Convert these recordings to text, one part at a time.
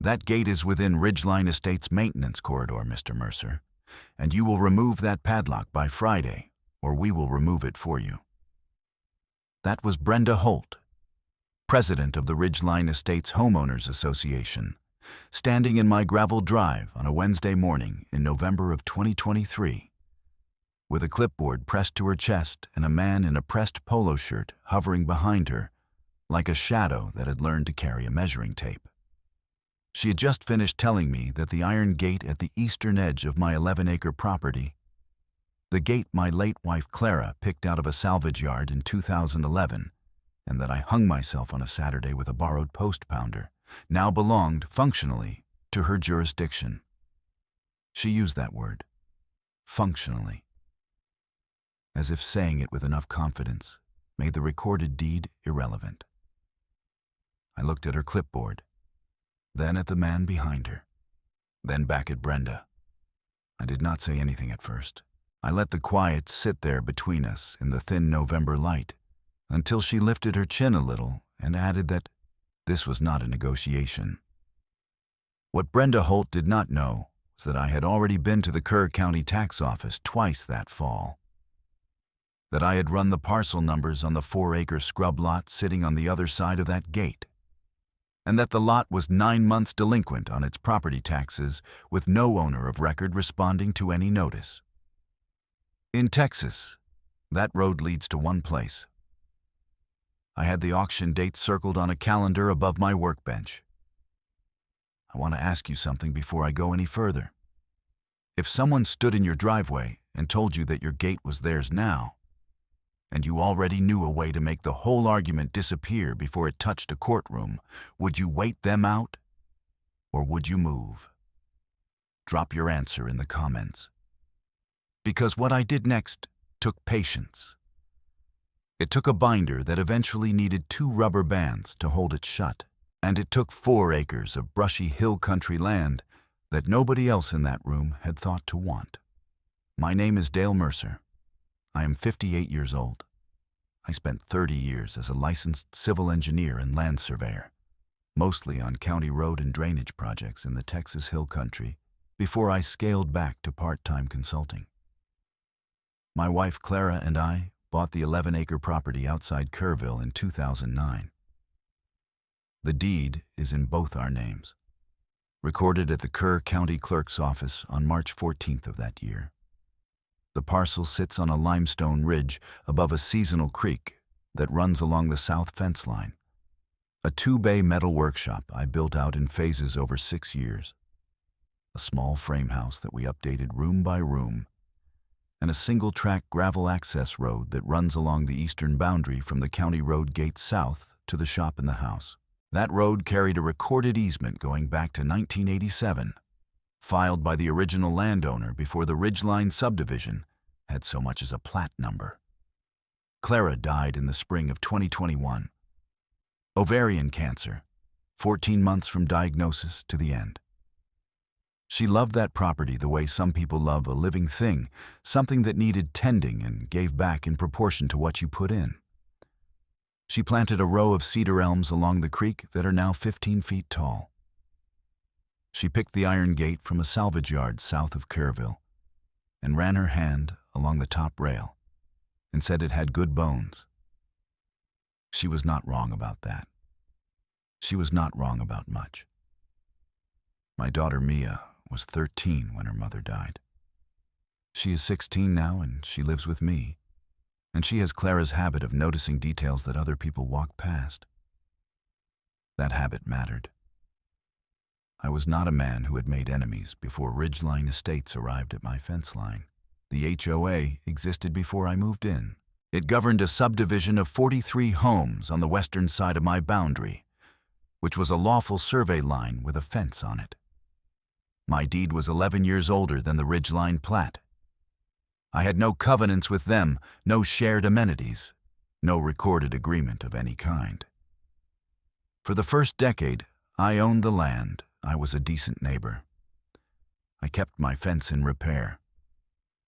That gate is within Ridgeline Estates maintenance corridor, Mr. Mercer, and you will remove that padlock by Friday, or we will remove it for you. That was Brenda Holt, president of the Ridgeline Estates Homeowners Association, standing in my gravel drive on a Wednesday morning in November of 2023, with a clipboard pressed to her chest and a man in a pressed polo shirt hovering behind her, like a shadow that had learned to carry a measuring tape. She had just finished telling me that the iron gate at the eastern edge of my 11-acre property, the gate my late wife Clara picked out of a salvage yard in 2011, and that I hung myself on a Saturday with a borrowed post pounder, now belonged, functionally, to her jurisdiction. She used that word, functionally, as if saying it with enough confidence made the recorded deed irrelevant. I looked at her clipboard, then at the man behind her, then back at Brenda. I did not say anything at first. I let the quiet sit there between us in the thin November light until she lifted her chin a little and added that this was not a negotiation. What Brenda Holt did not know was that I had already been to the Kerr County Tax Office twice that fall, that I had run the parcel numbers on the 4-acre scrub lot sitting on the other side of that gate, and that the lot was 9 months delinquent on its property taxes with no owner of record responding to any notice. In Texas, that road leads to one place. I had the auction date circled on a calendar above my workbench. I want to ask you something before I go any further. If someone stood in your driveway and told you that your gate was theirs now, and you already knew a way to make the whole argument disappear before it touched a courtroom, would you wait them out, or would you move? Drop your answer in the comments. Because what I did next took patience. It took a binder that eventually needed 2 rubber bands to hold it shut, and it took 4 acres of brushy hill country land that nobody else in that room had thought to want. My name is Dale Mercer. I am 58 years old. I spent 30 years as a licensed civil engineer and land surveyor, mostly on county road and drainage projects in the Texas Hill Country, before I scaled back to part-time consulting. My wife Clara and I bought the 11-acre property outside Kerrville in 2009. The deed is in both our names, recorded at the Kerr County Clerk's office on March 14th of that year. The parcel sits on a limestone ridge above a seasonal creek that runs along the south fence line, a 2-bay metal workshop I built out in phases over 6 years, a small frame house that we updated room by room, and a single-track gravel access road that runs along the eastern boundary from the county road gate south to the shop in the house. That road carried a recorded easement going back to 1987, filed by the original landowner before the Ridgeline subdivision had so much as a plat number. Clara died in the spring of 2021. Ovarian cancer, 14 months from diagnosis to the end. She loved that property the way some people love a living thing, something that needed tending and gave back in proportion to what you put in. She planted a row of cedar elms along the creek that are now 15 feet tall. She picked the iron gate from a salvage yard south of Kerrville and ran her hand along the top rail and said it had good bones. She was not wrong about that. She was not wrong about much. My daughter Mia was 13 when her mother died. She is 16 now and she lives with me, and she has Clara's habit of noticing details that other people walk past. That habit mattered. I was not a man who had made enemies before Ridgeline Estates arrived at my fence line. The HOA existed before I moved in. It governed a subdivision of 43 homes on the western side of my boundary, which was a lawful survey line with a fence on it. My deed was 11 years older than the Ridgeline plat. I had no covenants with them, no shared amenities, no recorded agreement of any kind. For the first decade, I owned the land. I was a decent neighbor. I kept my fence in repair.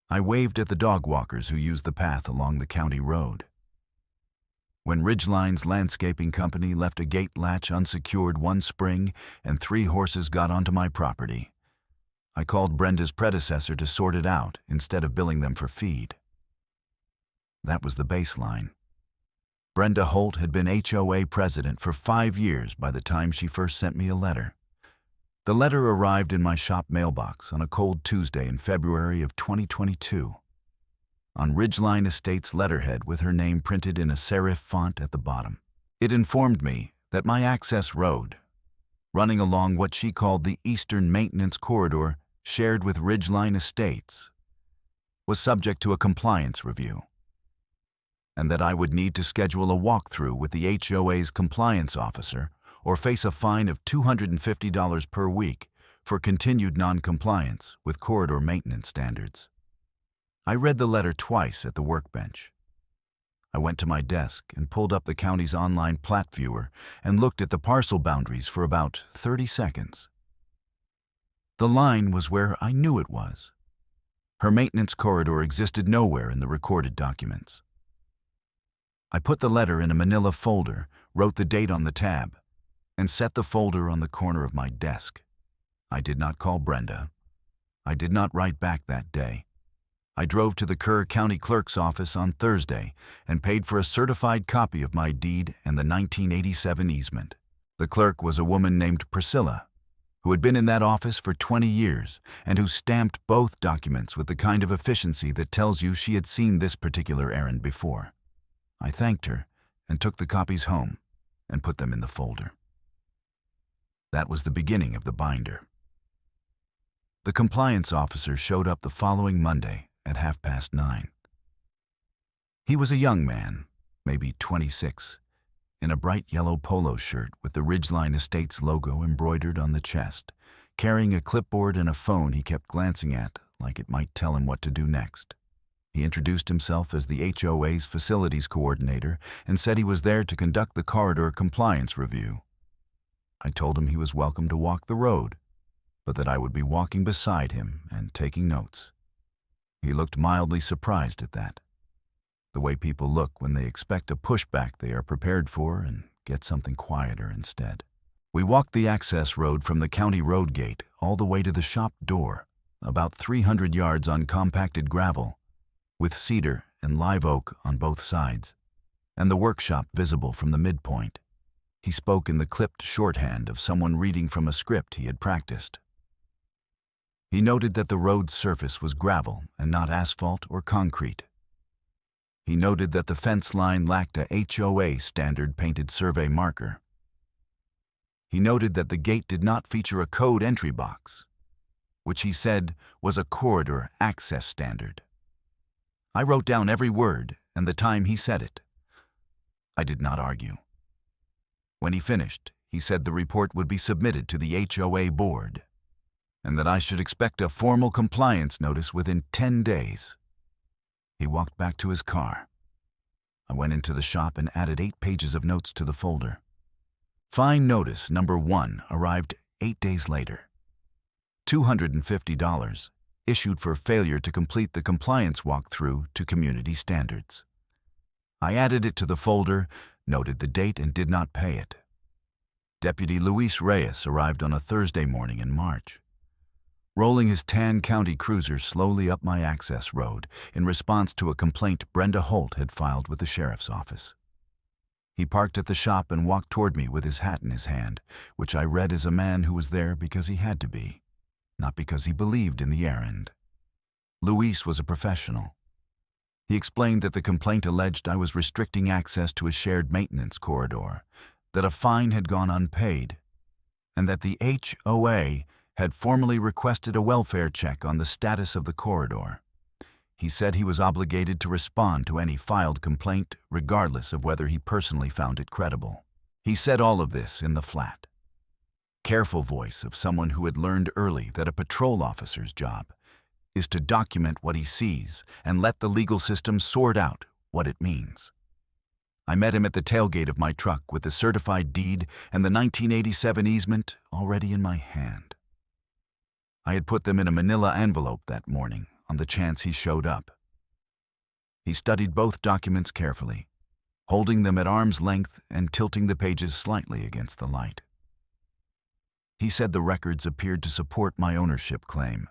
I waved at the dog walkers who used the path along the county road. when Ridgeline's landscaping company left a gate latch unsecured one spring and 3 horses got onto my property. I called Brenda's predecessor to sort it out instead of billing them for feed. That was the baseline. Brenda Holt had been HOA president for 5 years by the time she first sent me a letter. The letter arrived in my shop mailbox on a cold Tuesday in February of 2022. On Ridgeline Estates letterhead with her name printed in a serif font at the bottom. It informed me that my access road, running along what she called the Eastern Maintenance Corridor shared with Ridgeline Estates, was subject to a compliance review, and that I would need to schedule a walkthrough with the HOA's compliance officer or face a fine of $250 per week for continued non-compliance with corridor maintenance standards. I read the letter twice at the workbench. I went to my desk and pulled up the county's online plat viewer and looked at the parcel boundaries for about 30 seconds. The line was where I knew it was. Her maintenance corridor existed nowhere in the recorded documents. I put the letter in a manila folder, wrote the date on the tab, and set the folder on the corner of my desk. I did not call Brenda. I did not write back that day. I drove to the Kerr County Clerk's office on Thursday and paid for a certified copy of my deed and the 1987 easement. The clerk was a woman named Priscilla, who had been in that office for 20 years and who stamped both documents with the kind of efficiency that tells you she had seen this particular errand before. I thanked her and took the copies home and put them in the folder. That was the beginning of the binder. The compliance officer showed up the following Monday at 9:30. He was a young man, maybe 26, in a bright yellow polo shirt with the Ridgeline Estates logo embroidered on the chest, carrying a clipboard and a phone he kept glancing at like it might tell him what to do next. He introduced himself as the HOA's facilities coordinator and said he was there to conduct the corridor compliance review. I told him he was welcome to walk the road, but that I would be walking beside him and taking notes. He looked mildly surprised at that, the way people look when they expect a pushback they are prepared for and get something quieter instead. We walked the access road from the county road gate all the way to the shop door, about 300 yards on compacted gravel, with cedar and live oak on both sides, and the workshop visible from the midpoint. He spoke in the clipped shorthand of someone reading from a script he had practiced. He noted that the road's surface was gravel and not asphalt or concrete. He noted that the fence line lacked a HOA standard painted survey marker. He noted that the gate did not feature a code entry box, which he said was a corridor access standard. I wrote down every word and the time he said it. I did not argue. When he finished, he said the report would be submitted to the HOA board, and that I should expect a formal compliance notice within 10 days. He walked back to his car. I went into the shop and added 8 pages of notes to the folder. Fine notice number 1 arrived 8 days later. $250 issued for failure to complete the compliance walkthrough to community standards. I added it to the folder, noted the date, and did not pay it. Deputy Luis Reyes arrived on a Thursday morning in March, rolling his tan county cruiser slowly up my access road in response to a complaint Brenda Holt had filed with the sheriff's office. He parked at the shop and walked toward me with his hat in his hand, which I read as a man who was there because he had to be, not because he believed in the errand. Luis was a professional. He explained that the complaint alleged I was restricting access to a shared maintenance corridor, that a fine had gone unpaid, and that the HOA had formally requested a welfare check on the status of the corridor. He said he was obligated to respond to any filed complaint, regardless of whether he personally found it credible. He said all of this in the flat, careful voice of someone who had learned early that a patrol officer's job is to document what he sees and let the legal system sort out what it means. I met him at the tailgate of my truck with the certified deed and the 1987 easement already in my hand. I had put them in a manila envelope that morning on the chance he showed up. He studied both documents carefully, holding them at arm's length and tilting the pages slightly against the light. He said the records appeared to support my ownership claim,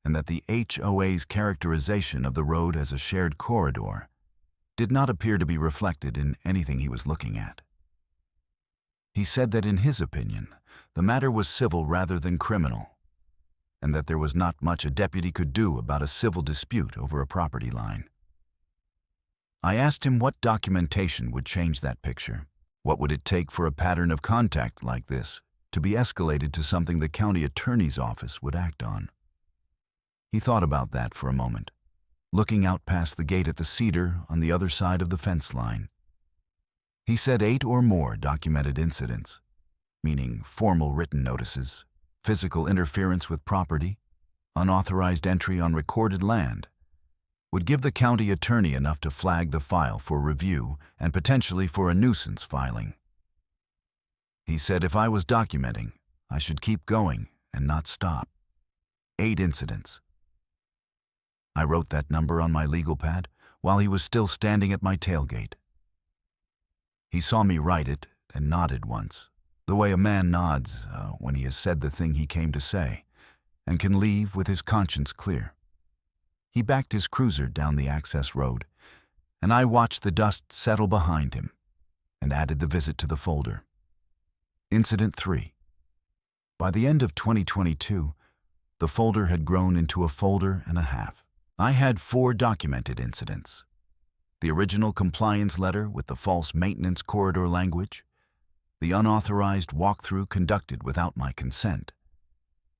and that the HOA's characterization of the road as a shared corridor did not appear to be reflected in anything he was looking at. He said that in his opinion, the matter was civil rather than criminal, and that there was not much a deputy could do about a civil dispute over a property line. I asked him what documentation would change that picture. What would it take for a pattern of contact like this to be escalated to something the county attorney's office would act on? He thought about that for a moment, looking out past the gate at the cedar on the other side of the fence line. He said 8 or more documented incidents, meaning formal written notices, physical interference with property, unauthorized entry on recorded land, would give the county attorney enough to flag the file for review and potentially for a nuisance filing. He said if I was documenting, I should keep going and not stop. 8 incidents. I wrote that number on my legal pad while he was still standing at my tailgate. He saw me write it and nodded once, the way a man nods when he has said the thing he came to say, and can leave with his conscience clear. He backed his cruiser down the access road, and I watched the dust settle behind him and added the visit to the folder. Incident 3. By the end of 2022, the folder had grown into a folder and a half. I had 4 documented incidents. The original compliance letter with the false maintenance corridor language, the unauthorized walkthrough conducted without my consent,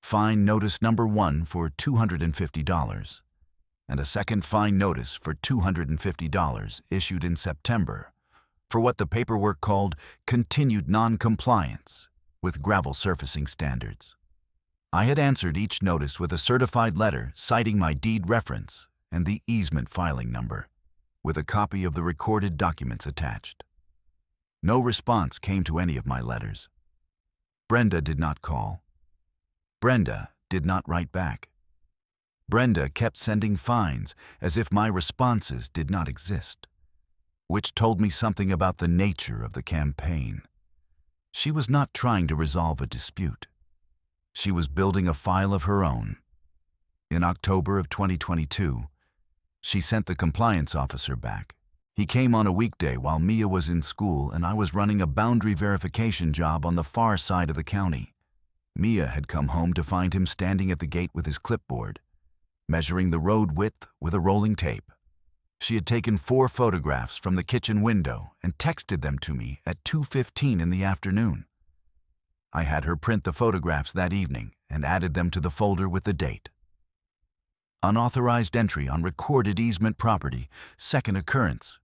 fine notice number 1 for $250, and a second fine notice for $250 issued in September for what the paperwork called continued non-compliance with gravel surfacing standards. I had answered each notice with a certified letter citing my deed reference and the easement filing number, with a copy of the recorded documents attached. No response came to any of my letters. Brenda did not call. Brenda did not write back. Brenda kept sending fines as if my responses did not exist, which told me something about the nature of the campaign. She was not trying to resolve a dispute. She was building a file of her own. In October of 2022, she sent the compliance officer back. He came on a weekday while Mia was in school and I was running a boundary verification job on the far side of the county. Mia had come home to find him standing at the gate with his clipboard, measuring the road width with a rolling tape. She had taken 4 photographs from the kitchen window and texted them to me at 2:15 in the afternoon. I had her print the photographs that evening and added them to the folder with the date. Unauthorized entry on recorded easement property, second occurrence.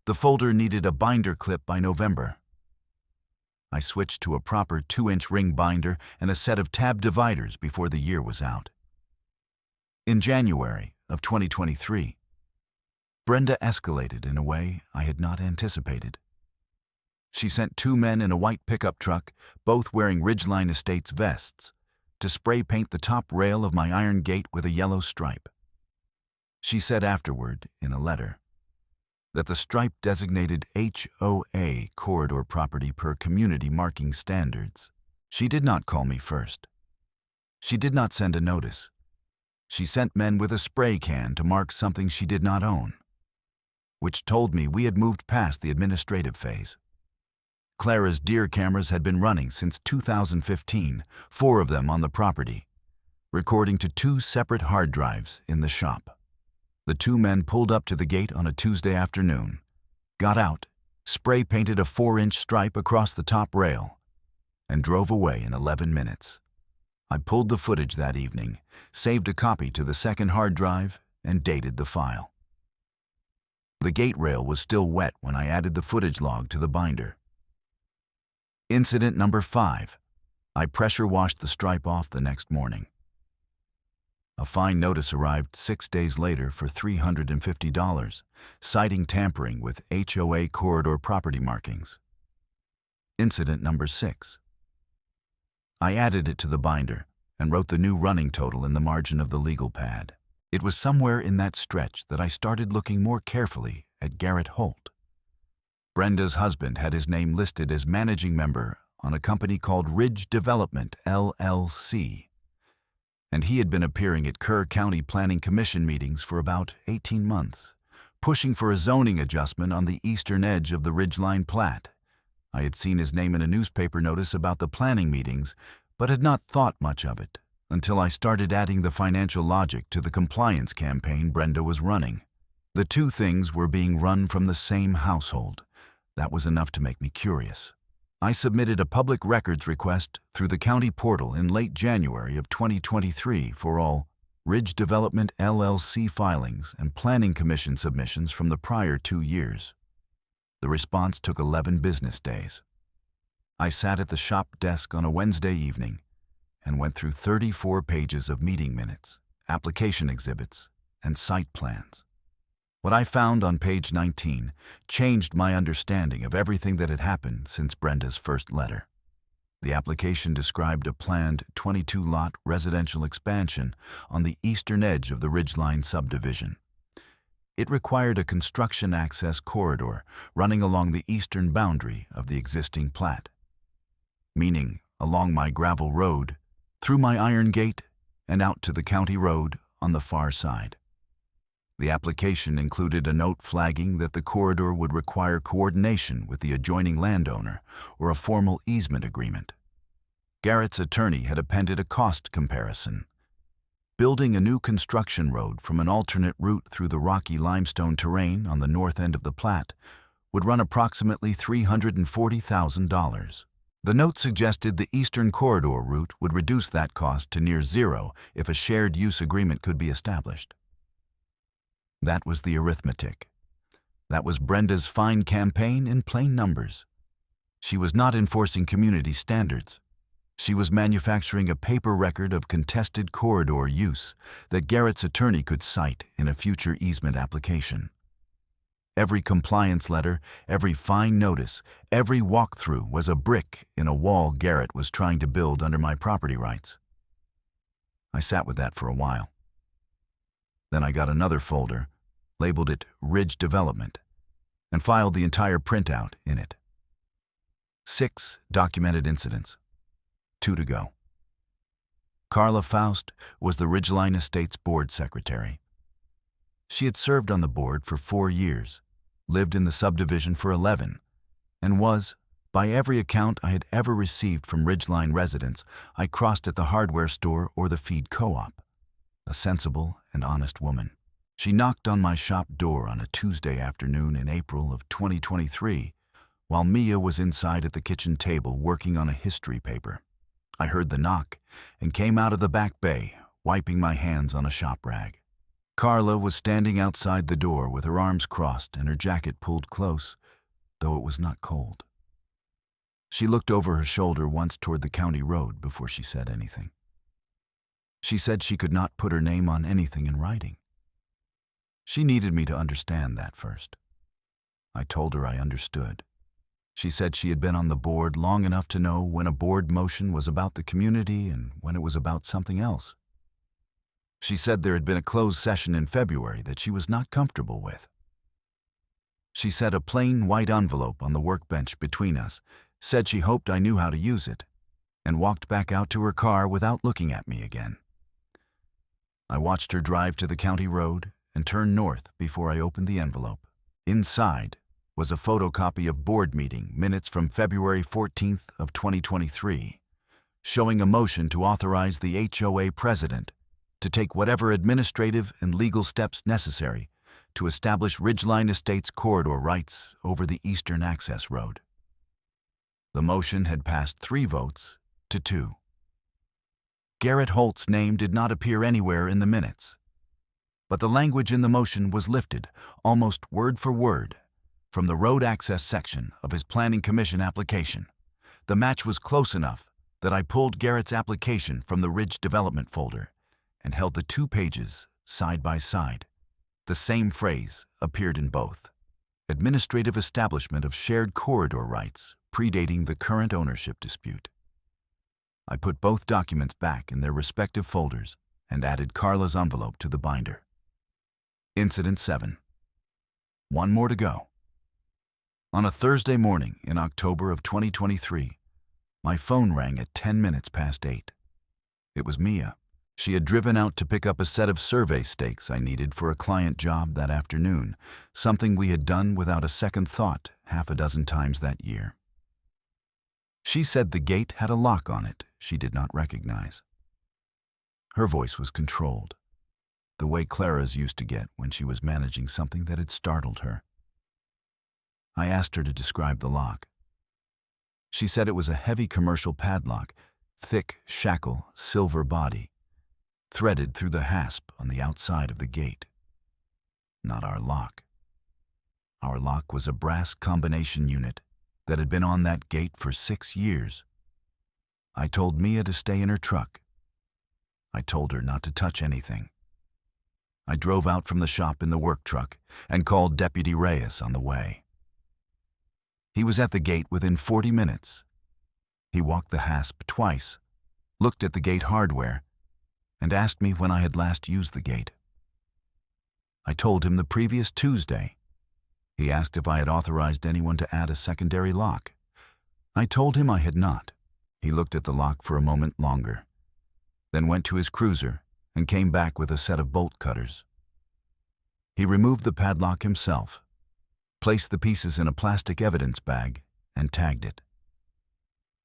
The folder needed a binder clip by November. I switched to a proper 2-inch ring binder and a set of tab dividers before the year was out. In January of 2023, Brenda escalated in a way I had not anticipated. She sent 2 men in a white pickup truck, both wearing Ridgeline Estates vests, to spray paint the top rail of my iron gate with a yellow stripe. She said afterward, in a letter, that the stripe designated HOA corridor property per community marking standards. She did not call me first. She did not send a notice. She sent men with a spray can to mark something she did not own, which told me we had moved past the administrative phase. Clara's deer cameras had been running since 2015, 4 of them on the property, recording to 2 separate hard drives in the shop. The 2 men pulled up to the gate on a Tuesday afternoon, got out, spray painted a 4-inch stripe across the top rail, and drove away in 11 minutes. I pulled the footage that evening, saved a copy to the second hard drive, and dated the file. The gate rail was still wet when I added the footage log to the binder. Incident number 5. I pressure washed the stripe off the next morning. A fine notice arrived 6 days later for $350, citing tampering with HOA corridor property markings. Incident number 6. I added it to the binder and wrote the new running total in the margin of the legal pad. It was somewhere in that stretch that I started looking more carefully at Garrett Holt. Brenda's husband had his name listed as managing member on a company called Ridge Development, LLC, and he had been appearing at Kerr County Planning Commission meetings for about 18 months, pushing for a zoning adjustment on the eastern edge of the Ridgeline Plat. I had seen his name in a newspaper notice about the planning meetings, but had not thought much of it until I started adding the financial logic to the compliance campaign Brenda was running. The two things were being run from the same household. That was enough to make me curious. I submitted a public records request through the county portal in late January of 2023 for all Ridge Development LLC filings and Planning Commission submissions from the prior 2 years. The response took 11 business days. I sat at the shop desk on a Wednesday evening and went through 34 pages of meeting minutes, application exhibits, and site plans. What I found on page 19 changed my understanding of everything that had happened since Brenda's first letter. The application described a planned 22-lot residential expansion on the eastern edge of the Ridgeline subdivision. It required a construction access corridor running along the eastern boundary of the existing plat, meaning along my gravel road, through my iron gate, and out to the county road on the far side. The application included a note flagging that the corridor would require coordination with the adjoining landowner or a formal easement agreement. Garrett's attorney had appended a cost comparison. Building a new construction road from an alternate route through the rocky limestone terrain on the north end of the plat would run approximately $340,000. The note suggested the eastern corridor route would reduce that cost to near zero if a shared use agreement could be established. That was the arithmetic. That was Brenda's fine campaign in plain numbers. She was not enforcing community standards. She was manufacturing a paper record of contested corridor use that Garrett's attorney could cite in a future easement application. Every compliance letter, every fine notice, every walkthrough was a brick in a wall Garrett was trying to build under my property rights. I sat with that for a while. Then I got another folder, labeled it Ridge Development, and filed the entire printout in it. 6 documented incidents. 2 to go. Carla Faust was the Ridgeline Estates board secretary. She had served on the board for 4 years, lived in the subdivision for 11, and was, by every account I had ever received from Ridgeline residents I crossed at the hardware store or the feed co-op, a sensible and honest woman. She knocked on my shop door on a Tuesday afternoon in April of 2023 while Mia was inside at the kitchen table working on a history paper. I heard the knock and came out of the back bay, wiping my hands on a shop rag. Carla was standing outside the door with her arms crossed and her jacket pulled close, though it was not cold. She looked over her shoulder once toward the county road before she said anything. She said she could not put her name on anything in writing. She needed me to understand that first. I told her I understood. She said she had been on the board long enough to know when a board motion was about the community and when it was about something else. She said there had been a closed session in February that she was not comfortable with. She said a plain white envelope on the workbench between us said she hoped I knew how to use it, and walked back out to her car without looking at me again. I watched her drive to the county road and turn north before I opened the envelope. Inside was a photocopy of board meeting minutes from February 14th of 2023, showing a motion to authorize the HOA president to take whatever administrative and legal steps necessary to establish Ridgeline Estates corridor rights over the eastern access road. The motion had passed 3 votes to 2. Garrett Holt's name did not appear anywhere in the minutes, but the language in the motion was lifted, almost word for word, from the road access section of his Planning Commission application. The match was close enough that I pulled Garrett's application from the Ridge Development folder and held the 2 pages side by side. The same phrase appeared in both. Administrative establishment of shared corridor rights predating the current ownership dispute. I put both documents back in their respective folders and added Carla's envelope to the binder. Incident 7. 1 more to go. On a Thursday morning in October of 2023, my phone rang at 10 minutes past 8. It was Mia. She had driven out to pick up a set of survey stakes I needed for a client job that afternoon, something we had done without a second thought half a dozen times that year. She said the gate had a lock on it she did not recognize. Her voice was controlled, the way Clara's used to get when she was managing something that had startled her. I asked her to describe the lock. She said it was a heavy commercial padlock, thick, shackle, silver body, threaded through the hasp on the outside of the gate. Not our lock. Our lock was a brass combination unit that had been on that gate for 6 years. I told Mia to stay in her truck. I told her not to touch anything. I drove out from the shop in the work truck and called Deputy Reyes on the way. He was at the gate within 40 minutes. He walked the hasp twice, looked at the gate hardware, and asked me when I had last used the gate. I told him the previous Tuesday. He asked if I had authorized anyone to add a secondary lock. I told him I had not. He looked at the lock for a moment longer, then went to his cruiser and came back with a set of bolt cutters. He removed the padlock himself, placed the pieces in a plastic evidence bag, and tagged it.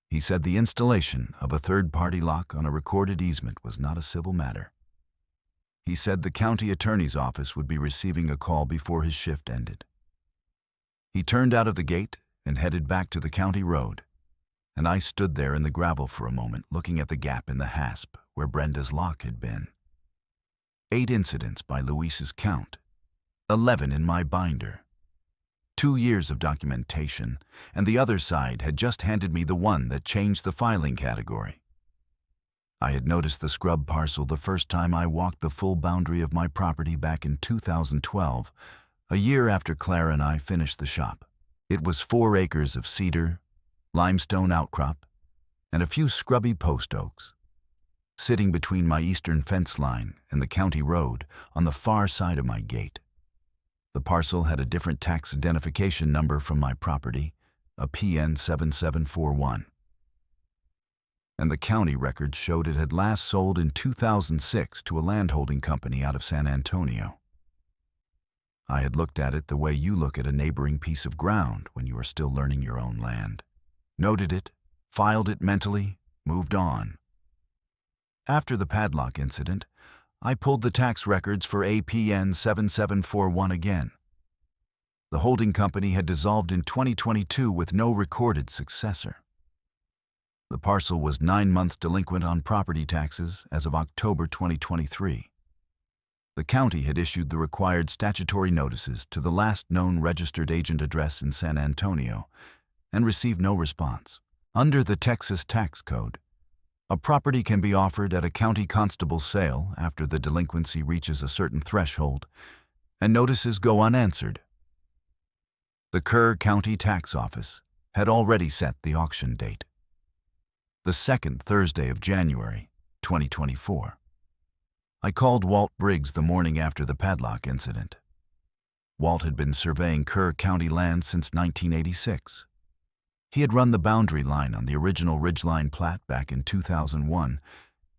He said the installation of a third-party lock on a recorded easement was not a civil matter. He said the county attorney's office would be receiving a call before his shift ended. He turned out of the gate and headed back to the county road, and I stood there in the gravel for a moment looking at the gap in the hasp where Brenda's lock had been. 8 incidents by Luis's count, 11 in my binder. 2 years of documentation, and the other side had just handed me the one that changed the filing category. I had noticed the scrub parcel the first time I walked the full boundary of my property back in 2012, a year after Clara and I finished the shop. It was 4 acres of cedar, limestone outcrop, and a few scrubby post oaks. Sitting between my eastern fence line and the county road on the far side of my gate. The parcel had a different tax identification number from my property, a PN 7741. And the county records showed it had last sold in 2006 to a landholding company out of San Antonio. I had looked at it the way you look at a neighboring piece of ground when you are still learning your own land. Noted it, filed it mentally, moved on. After the padlock incident, I pulled the tax records for APN 7741 again. The holding company had dissolved in 2022 with no recorded successor. The parcel was 9 months delinquent on property taxes as of October 2023. The county had issued the required statutory notices to the last known registered agent address in San Antonio and received no response. Under the Texas Tax Code, a property can be offered at a county constable's sale after the delinquency reaches a certain threshold, and notices go unanswered. The Kerr County Tax Office had already set the auction date, the second Thursday of January, 2024. I called Walt Briggs the morning after the padlock incident. Walt had been surveying Kerr County land since 1986. He had run the boundary line on the original Ridgeline plat back in 2001,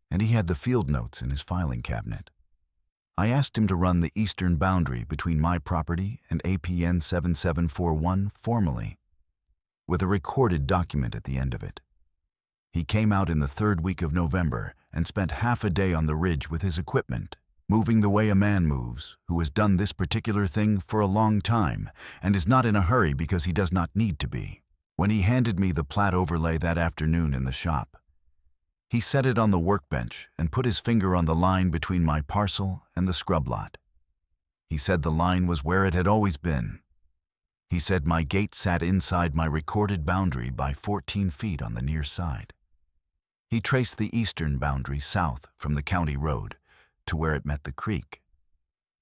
and he had the field notes in his filing cabinet. I asked him to run the eastern boundary between my property and APN 7741 formally, with a recorded document at the end of it. He came out in the 3rd week of November and spent half a day on the ridge with his equipment, moving the way a man moves who has done this particular thing for a long time and is not in a hurry because he does not need to be. When he handed me the plat overlay that afternoon in the shop, he set it on the workbench and put his finger on the line between my parcel and the scrub lot. He said the line was where it had always been. He said my gate sat inside my recorded boundary by 14 feet on the near side. He traced the eastern boundary south from the county road to where it met the creek,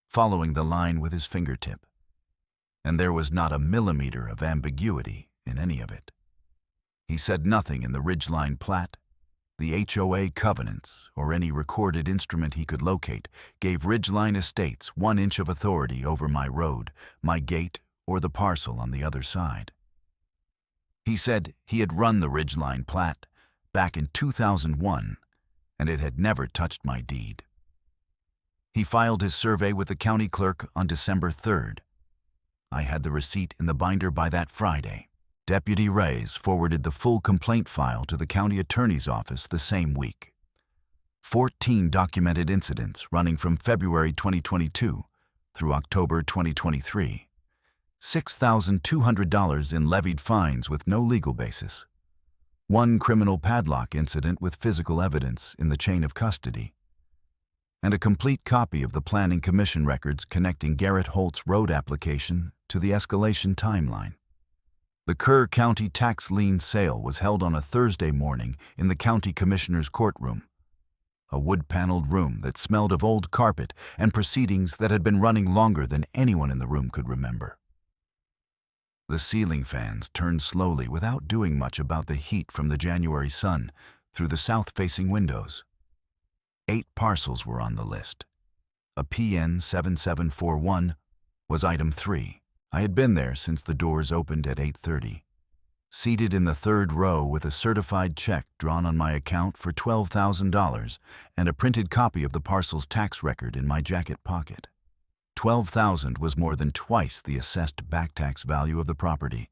following the line with his fingertip. And there was not a millimeter of ambiguity in any of it. He said nothing in the Ridgeline plat, the HOA covenants, or any recorded instrument he could locate gave Ridgeline Estates 1 inch of authority over my road, my gate, or the parcel on the other side. He said he had run the Ridgeline plat back in 2001, and it had never touched my deed. He filed his survey with the county clerk on December 3rd. I had the receipt in the binder by that Friday. Deputy Reyes forwarded the full complaint file to the county attorney's office the same week. 14 documented incidents running from February 2022 through October 2023. $6,200 in levied fines with no legal basis. 1 criminal padlock incident with physical evidence in the chain of custody. And a complete copy of the Planning Commission records connecting Garrett Holt's road application to the escalation timeline. The Kerr County tax lien sale was held on a Thursday morning in the county commissioner's courtroom, a wood-paneled room that smelled of old carpet and proceedings that had been running longer than anyone in the room could remember. The ceiling fans turned slowly without doing much about the heat from the January sun through the south-facing windows. 8 parcels were on the list. A PN 7741 was item 3. I had been there since the doors opened at 8:30. Seated in the 3rd row with a certified check drawn on my account for $12,000 and a printed copy of the parcel's tax record in my jacket pocket. $12,000 was more than twice the assessed back tax value of the property,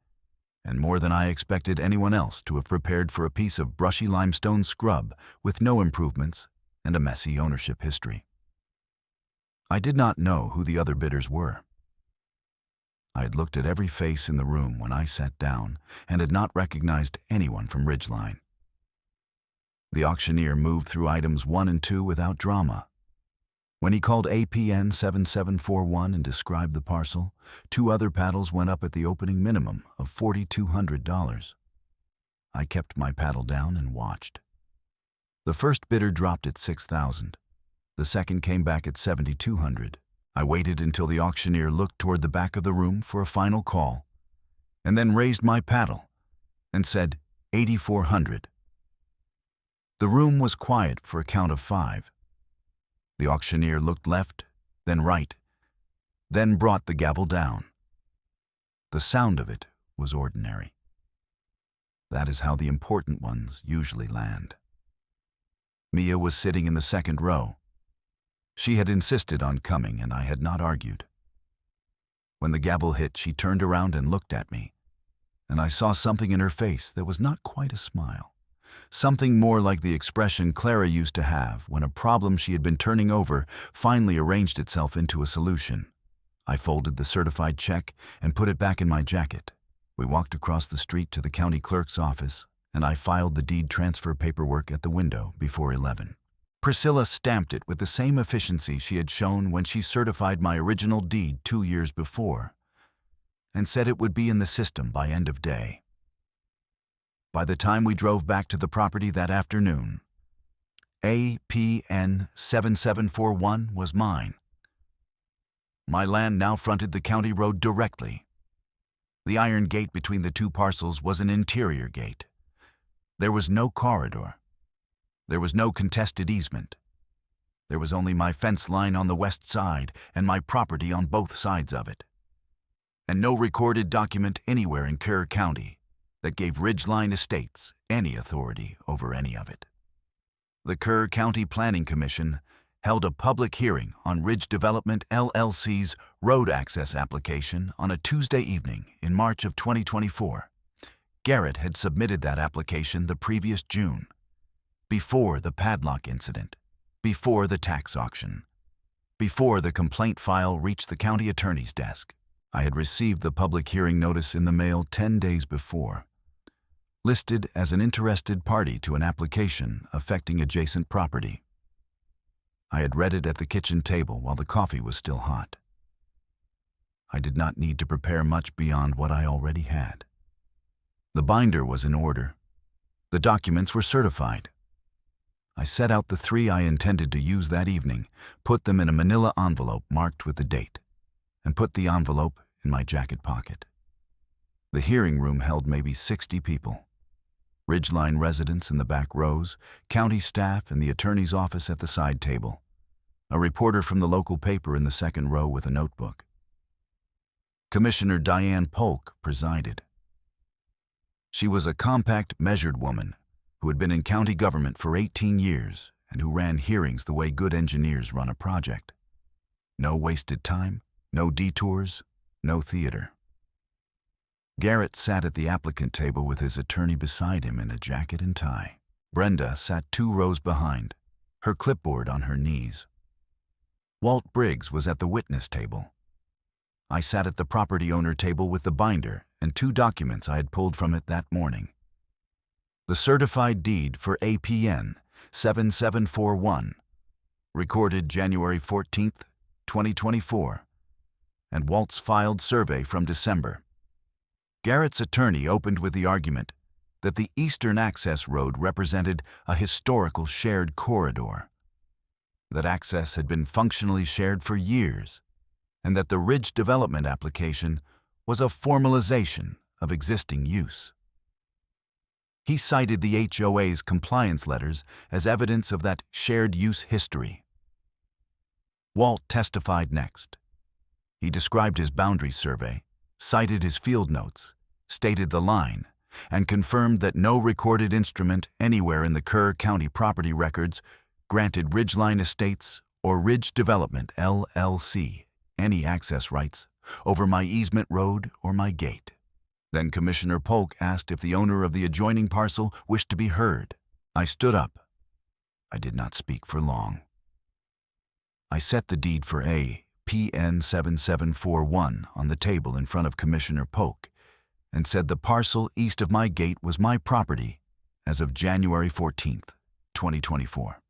and more than I expected anyone else to have prepared for a piece of brushy limestone scrub with no improvements and a messy ownership history. I did not know who the other bidders were. I had looked at every face in the room when I sat down and had not recognized anyone from Ridgeline. The auctioneer moved through items 1 and 2 without drama. When he called APN 7741 and described the parcel, 2 other paddles went up at the opening minimum of $4,200. I kept my paddle down and watched. The first bidder dropped at $6,000. The second came back at $7,200. I waited until the auctioneer looked toward the back of the room for a final call, and then raised my paddle and said $8,400. The room was quiet for a count of 5. The auctioneer looked left, then right, then brought the gavel down. The sound of it was ordinary. That is how the important ones usually land. Mia was sitting in the 2nd row. She had insisted on coming, and I had not argued. When the gavel hit, she turned around and looked at me, and I saw something in her face that was not quite a smile. Something more like the expression Clara used to have when a problem she had been turning over finally arranged itself into a solution. I folded the certified check and put it back in my jacket. We walked across the street to the county clerk's office, and I filed the deed transfer paperwork at the window before 11. Priscilla stamped it with the same efficiency she had shown when she certified my original deed 2 years before, and said it would be in the system by end of day. By the time we drove back to the property that afternoon, APN 7741 was mine. My land now fronted the county road directly. The iron gate between the 2 parcels was an interior gate. There was no corridor. There was no contested easement. There was only my fence line on the west side and my property on both sides of it. And no recorded document anywhere in Kerr County that gave Ridgeline Estates any authority over any of it. The Kerr County Planning Commission held a public hearing on Ridge Development LLC's road access application on a Tuesday evening in March of 2024. Garrett had submitted that application the previous June, before the padlock incident, before the tax auction, before the complaint file reached the county attorney's desk. I had received the public hearing notice in the mail 10 days before, listed as an interested party to an application affecting adjacent property. I had read it at the kitchen table while the coffee was still hot. I did not need to prepare much beyond what I already had. The binder was in order. The documents were certified. I set out the 3 I intended to use that evening, put them in a manila envelope marked with the date, and put the envelope in my jacket pocket. The hearing room held maybe 60 people. Ridgeline residents in the back rows, county staff in the attorney's office at the side table, a reporter from the local paper in the 2nd row with a notebook. Commissioner Diane Polk presided. She was a compact, measured woman who had been in county government for 18 years and who ran hearings the way good engineers run a project. No wasted time, no detours, no theater. Garrett sat at the applicant table with his attorney beside him in a jacket and tie. Brenda sat 2 rows behind, her clipboard on her knees. Walt Briggs was at the witness table. I sat at the property owner table with the binder and 2 documents I had pulled from it that morning. The certified deed for APN 7741, recorded January 14th, 2024, and Walt's filed survey from December. Garrett's attorney opened with the argument that the Eastern Access Road represented a historical shared corridor, that access had been functionally shared for years, and that the Ridge Development application was a formalization of existing use. He cited the HOA's compliance letters as evidence of that shared use history. Walt testified next. He described his boundary survey, cited his field notes, stated the line, and confirmed that no recorded instrument anywhere in the Kerr County property records granted Ridgeline Estates or Ridge Development, LLC, any access rights over my easement road or my gate. Then Commissioner Polk asked if the owner of the adjoining parcel wished to be heard. I stood up. I did not speak for long. I set the deed for APN 7741 on the table in front of Commissioner Polk and said the parcel east of my gate was my property as of January 14th, 2024.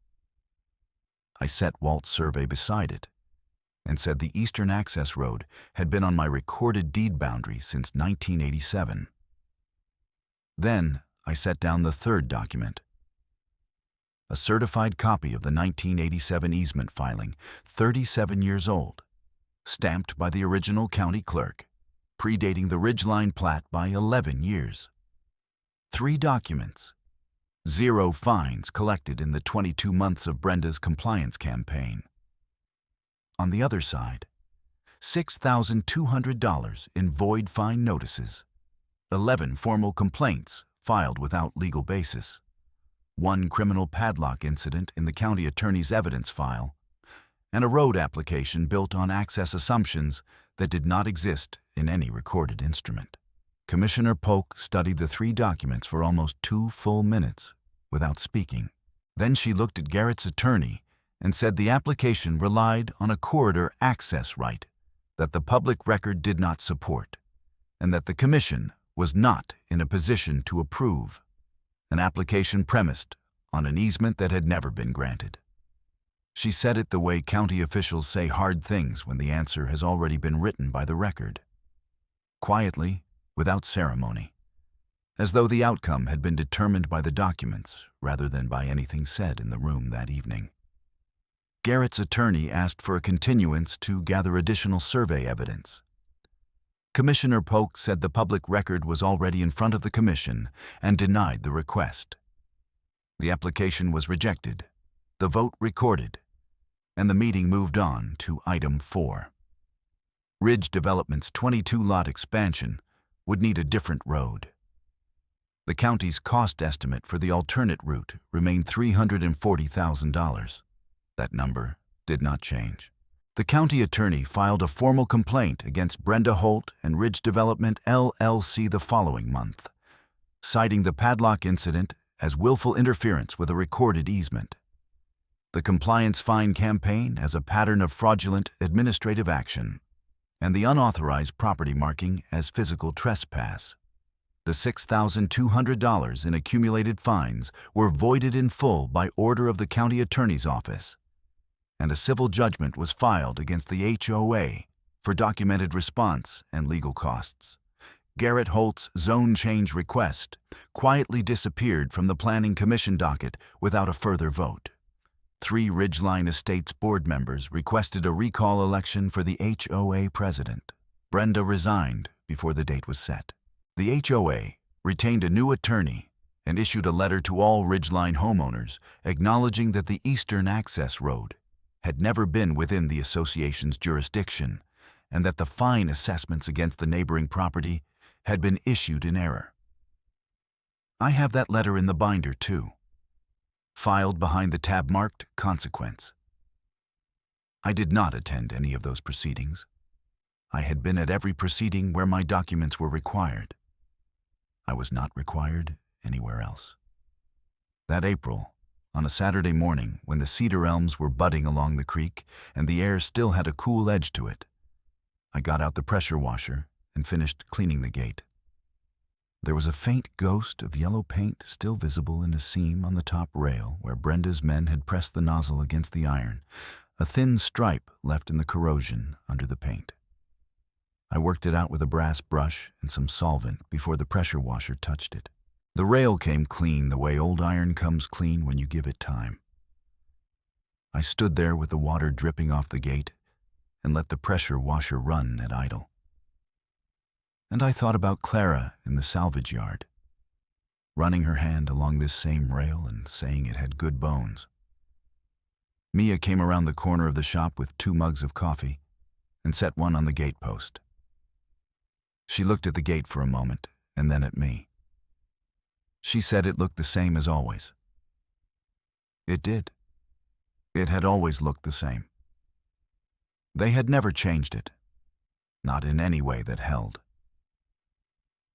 I set Walt's survey beside it and said the Eastern Access Road had been on my recorded deed boundary since 1987. Then I set down the 3rd document, a certified copy of the 1987 easement filing, 37 years old, stamped by the original county clerk, predating the Ridgeline plat by 11 years. 3 documents, 0 fines collected in the 22 months of Brenda's compliance campaign. On the other side, $6,200 in void fine notices, 11 formal complaints filed without legal basis, 1 criminal padlock incident in the county attorney's evidence file, and a road application built on access assumptions that did not exist in any recorded instrument. Commissioner Polk studied the 3 documents for almost 2 full minutes without speaking. Then she looked at Garrett's attorney and said the application relied on a corridor access right that the public record did not support, and that the Commission was not in a position to approve an application premised on an easement that had never been granted. She said it the way county officials say hard things when the answer has already been written by the record, quietly, without ceremony, as though the outcome had been determined by the documents rather than by anything said in the room that evening. Garrett's attorney asked for a continuance to gather additional survey evidence. Commissioner Polk said the public record was already in front of the Commission and denied the request. The application was rejected, the vote recorded, and the meeting moved on to item 4. Ridge Development's 22-lot expansion would need a different road. The county's cost estimate for the alternate route remained $340,000. That number did not change. The county attorney filed a formal complaint against Brenda Holt and Ridge Development LLC the following month, citing the padlock incident as willful interference with a recorded easement, the compliance fine campaign as a pattern of fraudulent administrative action, and the unauthorized property marking as physical trespass. The $6,200 in accumulated fines were voided in full by order of the county attorney's office, and a civil judgment was filed against the HOA for documented response and legal costs. Garrett Holt's zone change request quietly disappeared from the Planning Commission docket without a further vote. 3 Ridgeline Estates board members requested a recall election for the HOA president. Brenda resigned before the date was set. The HOA retained a new attorney and issued a letter to all Ridgeline homeowners acknowledging that the Eastern Access Road had never been within the association's jurisdiction and that the fine assessments against the neighboring property had been issued in error. I have that letter in the binder, too, filed behind the tab marked Consequence. I did not attend any of those proceedings. I had been at every proceeding where my documents were required. I was not required anywhere else. That April, on a Saturday morning when the cedar elms were budding along the creek and the air still had a cool edge to it, I got out the pressure washer and finished cleaning the gate. There was a faint ghost of yellow paint still visible in a seam on the top rail where Brenda's men had pressed the nozzle against the iron, a thin stripe left in the corrosion under the paint. I worked it out with a brass brush and some solvent before the pressure washer touched it. The rail came clean the way old iron comes clean when you give it time. I stood there with the water dripping off the gate and let the pressure washer run at idle. And I thought about Clara in the salvage yard, running her hand along this same rail and saying it had good bones. Mia came around the corner of the shop with 2 mugs of coffee and set one on the gate post. She looked at the gate for a moment and then at me. She said it looked the same as always. It did. It had always looked the same. They had never changed it, not in any way that held.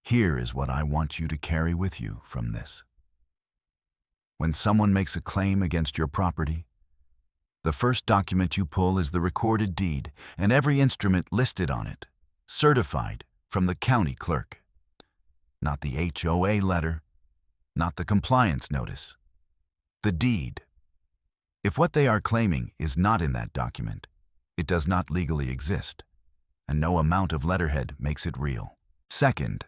Here is what I want you to carry with you from this. When someone makes a claim against your property, the first document you pull is the recorded deed and every instrument listed on it, certified from the county clerk. Not the HOA letter, not the compliance notice. The deed. If what they are claiming is not in that document, it does not legally exist, and no amount of letterhead makes it real. Second,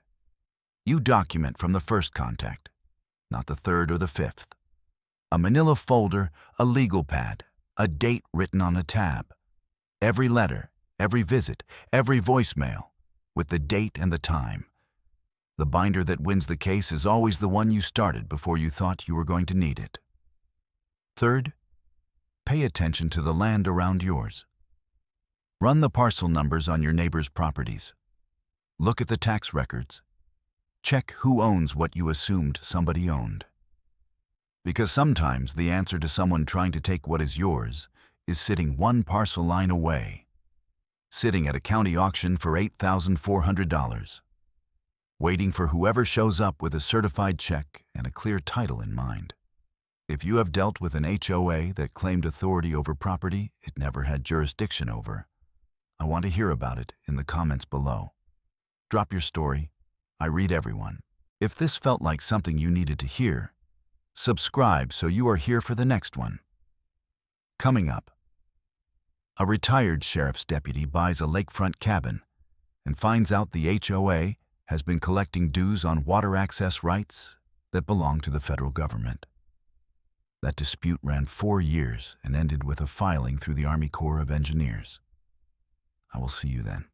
you document from the first contact, not the third or the fifth. A manila folder, a legal pad, a date written on a tab. Every letter, every visit, every voicemail, with the date and the time. The binder that wins the case is always the one you started before you thought you were going to need it. Third, pay attention to the land around yours. Run the parcel numbers on your neighbors' properties. Look at the tax records. Check who owns what you assumed somebody owned. Because sometimes the answer to someone trying to take what is yours is sitting 1 parcel line away, sitting at a county auction for $8,400, waiting for whoever shows up with a certified check and a clear title in mind. If you have dealt with an HOA that claimed authority over property it never had jurisdiction over, I want to hear about it in the comments below. Drop your story. I read everyone. If this felt like something you needed to hear, subscribe so you are here for the next one. Coming up, a retired sheriff's deputy buys a lakefront cabin and finds out the HOA has been collecting dues on water access rights that belong to the federal government. That dispute ran 4 years and ended with a filing through the Army Corps of Engineers. I will see you then.